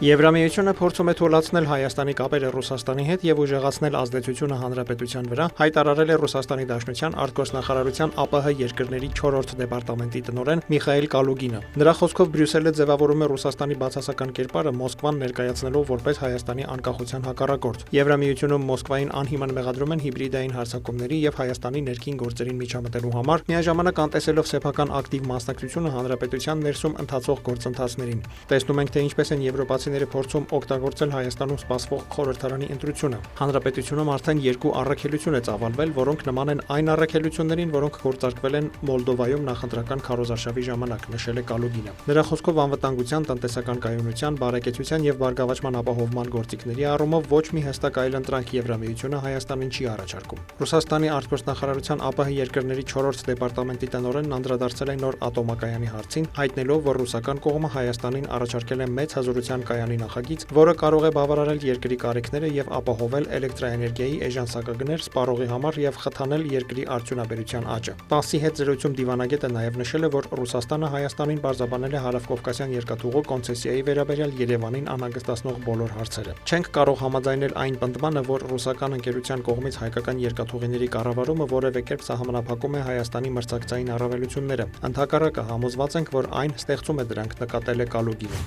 Եվրամիությունը փորձում է թույլատրել Հայաստանի կապերը Ռուսաստանի հետ եւ ուժեղացնել ազդեցությունը հանրապետության վրա, հայտարարել է Ռուսաստանի Դաշնության արտգործնախարարության ԱՊՀ երկրների 4-րդ դեպարտամենտի տնօրեն Միխայել Կալուգինը։ Նրա խոսքով Բրյուսելը ձևավորում է Ռուսաստանի բացասական կերպարը Մոսկվան ներկայացնելով որպես Հայաստանի անկախության հակառակորդ։ Եվրամիությունում Մոսկվային անհիմն մեղադրում են հիբրիդային հարձակումների եւ Հայաստանի ներքին գործերին միջամտելու համար, միաժամանակ անտեսելով սեփական ակտիվ մասնակցությունը հանրապետության ներսում ընթացող գործընթացներին։ Տեսնում ենք, թե ինչպես են եվրոպացիները փորձում օգտագործել Հայաստանում սպասվող խորհրդարանի ընտրությունը։ Հանրապետությունում արդեն 2 առաքելություն է ծավալվել, որոնք նման են այն առաքելություններին, որոնք գործարկվել են Մոլդովայում նախընտրական քարոզարշավի ժամանակ, նշել է Կալուգինը։ Նրա խոսքով անվտանգության, տնտեսական կայունության, բարեկեցության եւ բարգավաճման ապահովման գործիքների առումով ոչ մի հստակ այլընտրանք Եվրամիությունը Հայաստանին չի առաջարկում։ Ռուսաստանի արտգործնախարարության ԱՊՀ երկրների 4-րդ դեպարտամենտի տնօրենն անդրադարձել է նոր ատոմակայանի հարցին, հայտնելով, որ ռուսական կողմը Հայաստանին առաջարկել է մեծ հզորության կայանի նախագիծ, որը կարող է բավարարել երկրի կարիքները եւ ապահովել էլեկտրաէներգիայի էժան սպառողի համար եւ խթանել երկրի արդյունաբերության աճը։ ՏԱՍՍ-ի հետ զրույցում դիվանագետը նաեւ նշել է, որ Ռուսաստանը Հայաստանին բարձրաբանել է Հարավկովկասյան երկաթուղու կոնցեսիայի վերաբերյալ Երևանին անհանգստացնող բոլոր հարցերը։ Չենք կարող համաձայնել այն պնդմանը, որ ռուսական ընկերության կողմից հայկական երկաթուղիների կառավարումը որևէ կերպ սահմանափակում է Հայաստանի մրցակցային առավելությունները։ Ընդհակառակը համոզված ենք, որ այն ստեղծում է դրանք, նկատել է Կալուգինը։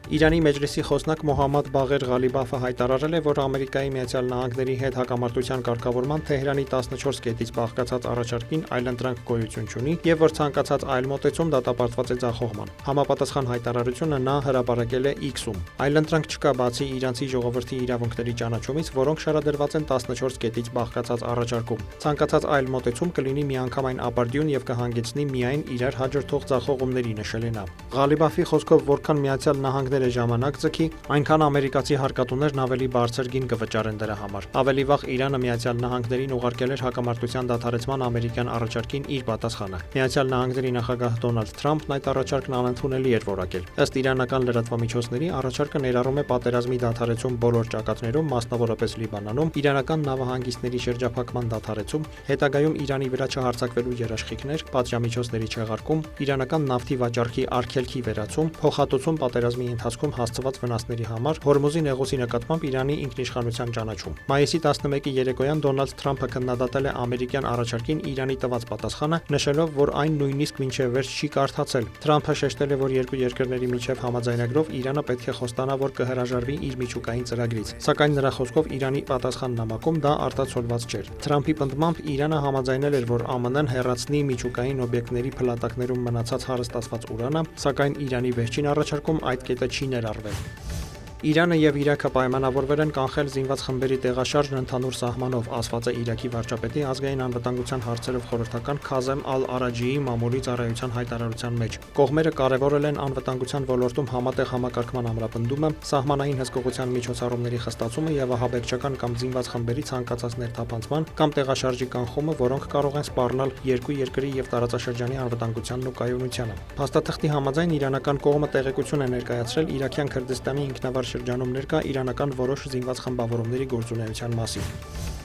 Իրանի Մեջլիսի խոսնակ Մոհամմադ Բաղեր Ղալիբաֆը հայտարարել է, որ Ամերիկայի Միացյալ Նահանգների հետ հակամարտության կարգավորման Թեհրանի 14 կետից բաղկացած առաջարկին այլընտրանք գոյություն չունի եւ որ ցանկացած այլ մոտեցում դատապարտված է ձախողման։ Համապատասխան հայտարարությունը նա հրապարակել է X-ում։ Այլընտրանք չկա բացի իրանցի ժողովրդի իրավունքների ճանաչումից, որոնք շարադրված են 14 կետից բաղկացած առաջարկում։ Ցանկացած այլ մոտեցում կլինի միանգամայն ապարդյուն եւ կհանգեցնի միայն իրար հաջորդող ձախողումների, նշել է նա։ Ղալիբաֆի խոսքով, որքան Միացյալ Նահանգները ժամանակ ձգի, այնքան ամերիկացի հարկատուներն ավելի բարձր գին կվճարեն դրա համար։ Ավելի վաղ Իրանը Միացյալ Նահանգներին ուղարկել էր հակամարտության դադարեցման ամերիկյան առաջարկին իր պատասխանը։ Միացյալ Նահանգների նախագահ Դոնալդ Թրամփն այդ առաջարկն անընդունելի էր որակել։ Ըստ իրանական լրատվամիջոցների, առաջարկը ներառում է պատերազմի դադարեցում բոլոր ճակատներում, մասնավորապես Լիբանանում, իրանական նավահանգիստների շրջափակման դադարեցում, հետագայում Իրանի վրա չհարձակվելու երաշխիքներ, պատժամիջոցների չեղարկում, իրանական նավթի վաճառքի արգելքի վերացում, փոխհատուցում պատերազմի ընթացքում հասցված վնասների համար, Հորմուզի նեղուցի նկատմամբ Իրանի ինքնիշխանության ճանաչում։ Մայիսի 11-ի երեկոյան Դոնալդ Թրամփը քննադատել է ամերիկյան առաջարկին Իրանի տված պատասխանը, նշելով, որ այն նույնիսկ մինչև վերջ չի կարդացել։ Թրամփը շեշտել է, որ երկու երկրների միջև համաձայնագրով Իրանը պետք է խոստանա, որ կհրաժարվի իր միջուկային ծրագրից։ Սակայն նրա խոսքով Իրանի պատասխան նամակում դա արտացոլված չէր։ Թրամփի պնդմամբ Իրանը համաձայնել էր, որ ԱՄՆ-ն հեռացնի միջուկային օբյեկտների փլատակներում մնացած հարստացված ուրանը, սակայն Իրանի վերջին առաջարկում այդ կետը չի ներառվել։ Իրանը եւ Իրաքը պայմանավորվել են կանխել զինված խմբերի տեղաշարժն ընդհանուր սահմանով, ասված է Իրաքի վարչապետի ազգային անվտանգության հարցերով խորհրդական Քազեմ Ալ-Արաջիի մամուլի ծառայության հայտարարության մեջ։ Կողմերը կարևորել են անվտանգության ոլորտում համատեղ համակարգման ամրապնդումը, սահմանային հսկողության միջոցառումների խստացումը եւ ահաբեկչական կամ զինված խմբերի ցանկացած ներթափանցման կամ տեղաշարժի կանխումը, որոնք կարող են սպառնալ երկու երկրի եւ տարածաշրջանի անվտանգությանն ու կայունությանը։ Փաստաթղթի համաձայն իրանական կողմը տեղեկություն է ներկայացրել Իրաքյան Քրդստանի ինքնավար շրջանում ներկա իրանական որոշ զինված խմբավորումների գործունեության մասին։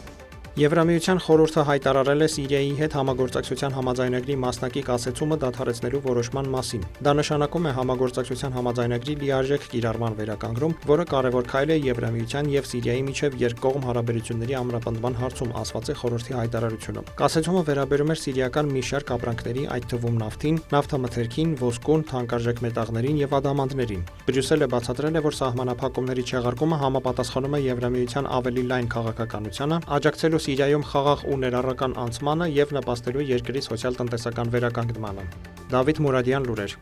Եվրամիության խորհուրդը հայտարարել է Սիրիայի հետ համագործակցության համաձայնագրի մասնակի կասեցումը դադարեցնելու որոշման մասին։ Դա նշանակում է համագործակցության համաձայնագրի լիարժեք կիրառման վերականգնում, որը կարևոր քայլ է Եվրամիության եւ Սիրիայի միջև երկկողմ հարաբերությունների ամրապնդման հարցում, ասված է խորհրդի հայտարարությունում։ Կասեցումը վերաբերում էր սիրիական մի շարք ապրանքների, այդ թվում նավթին, նավթամթերքին, ոսկուն, թանկարժեք մետաղներին եւ ադամանդներին։ Բրյուսելը բացատրել է, որ սահմանափակումների չեղարկումը համապատասխանում է Եվրամիության ավելի լայն քաղաքականությանը, աջակցելու Սիրիայում խաղաղ ու ներառական անցմանը եւ նպաստելու երկրի սոցիալ-տնտեսական վերականգնմանը։ Դավիթ Մուրադյան, լուրեր։